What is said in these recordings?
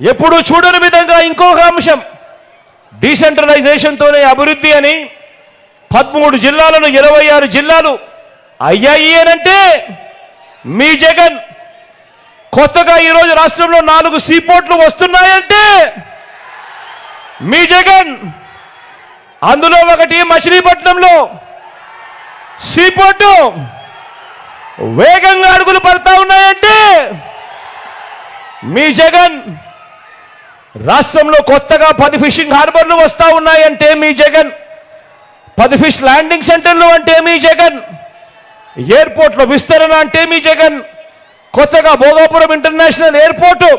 ఎప్పుడు చూడని విధంగా ఇంకొక అంశం డీసెంట్రలైజేషన్తోనే అభివృద్ధి అని 13 జిల్లాలను 26 జిల్లాలు అయ్యాయి అనంటే మీ జగన్ కొత్తగా ఈరోజు రాష్ట్రంలో 4 సీపోర్ట్లు వస్తున్నాయంటే మీ జగన్ అందులో ఒకటి మచిలీపట్నంలో సీపోర్టు వేగంగా అడుగులు పడతా ఉన్నాయంటే మీ జగన్ రాష్ట్రంలో కొత్తగా 10 ఫిషింగ్ హార్బర్లు వస్తా ఉన్నాయంటే మీ జగన్ 10 ఫిష్ ల్యాండింగ్ సెంటర్లు అంటే మీ జగన్ ఎయిర్పోర్ట్లో విస్తరణ అంటే మీ జగన్ కొత్తగా భోగాపురం ఇంటర్నేషనల్ ఎయిర్పోర్టు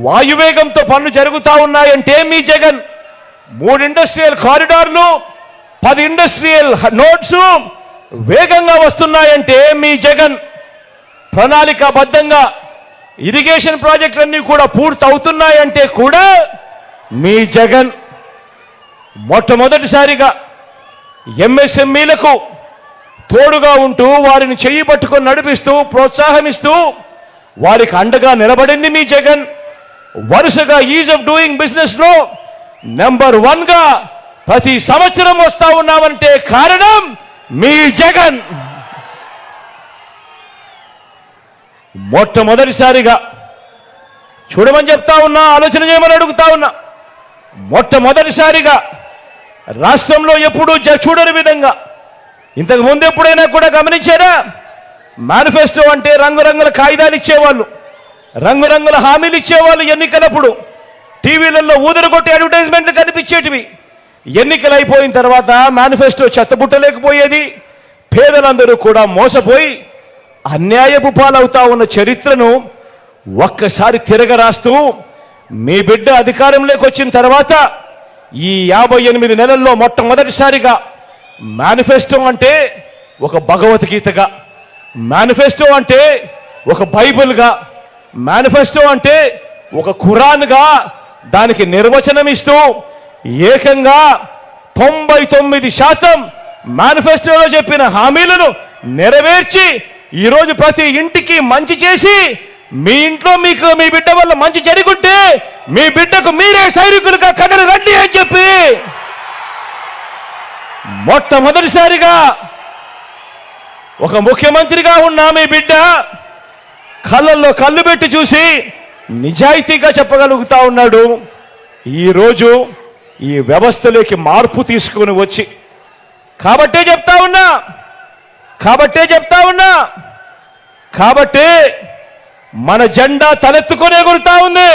వాయువేగంతో పనులు జరుగుతూ ఉన్నాయంటే మీ జగన్ 3 ఇండస్ట్రియల్ కారిడార్లు 10 ఇండస్ట్రియల్ నోడ్స్ వేగంగా వస్తున్నాయంటే మీ జగన్ ప్రణాళికాబద్ధంగా ఇరిగేషన్ ప్రాజెక్టులన్నీ కూడా పూర్తి అవుతున్నాయంటే కూడా మీ జగన్ మొట్టమొదటిసారిగా ఎంఎస్ఎంఈలకు తోడుగా ఉంటూ వారిని చెయ్యి పట్టుకొని నడిపిస్తూ ప్రోత్సాహమిస్తూ వారికి అండగా నిలబడింది మీ జగన్ వరుసగా ఈజ్ ఆఫ్ డూయింగ్ బిజినెస్ లో నెంబర్ 1 గా ప్రతి సంవత్సరం వస్తా ఉన్నామంటే కారణం మీ జగన్ మొట్టమొదటిసారిగా చూడమని చెప్తా ఉన్నా ఆలోచన చేయమని అడుగుతా ఉన్నా మొట్టమొదటిసారిగా రాష్ట్రంలో ఎప్పుడూ చూడని విధంగా ఇంతకు ముందు ఎప్పుడైనా కూడా గమనించారా మేనిఫెస్టో అంటే రంగురంగుల కాగితాలు ఇచ్చేవాళ్ళు రంగురంగుల హామీలు ఇచ్చేవాళ్ళు ఎన్నికలప్పుడు టీవీలలో ఊదరగొట్టి అడ్వర్టైజ్మెంట్లు కనిపించేటివి ఎన్నికలు అయిపోయిన తర్వాత మేనిఫెస్టో చెత్తబుట్టలేకపోయేది పేదలందరూ కూడా మోసపోయి అన్యాయపు పాలవుతా ఉన్న చరిత్రను ఒక్కసారి తిరగరాస్తూ మీ బిడ్డ అధికారంలోకి వచ్చిన తర్వాత ఈ 58 నెలల్లో మొట్టమొదటిసారిగా మేనిఫెస్టో అంటే ఒక భగవద్గీతగా మేనిఫెస్టో అంటే ఒక బైబిల్గా మేనిఫెస్టో అంటే ఒక ఖురాన్గా దానికి నిర్వచనం ఇస్తూ ఏకంగా 99% మేనిఫెస్టోలో చెప్పిన హామీలను నెరవేర్చి ఈరోజు ప్రతి ఇంటికి మంచి చేసి మీ ఇంట్లో మీకు మీ బిడ్డ వల్ల మంచి జరుగుంటే మీ బిడ్డకు మీరే సైనికులుగా కథలు రండి అని చెప్పి మొట్టమొదటిసారిగా ఒక ముఖ్యమంత్రిగా ఉన్న మీ బిడ్డ కళ్ళల్లో కళ్ళు పెట్టి చూసి నిజాయితీగా చెప్పగలుగుతా ఉన్నాడు ఈరోజు ఈ వ్యవస్థలోకి మార్పు తీసుకుని వచ్చి కాబట్టే చెప్తా ఉన్నా కాబట్టే మన జెండా తలెత్తుకొని ఎగురుతా ఉంది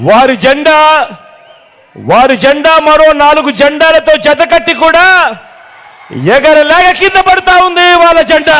వారి జెండా మరో 4 జెండాలతో జతకట్టి కూడా ఎగరలేక కింద పడతా ఉంది వాళ్ళ జెండా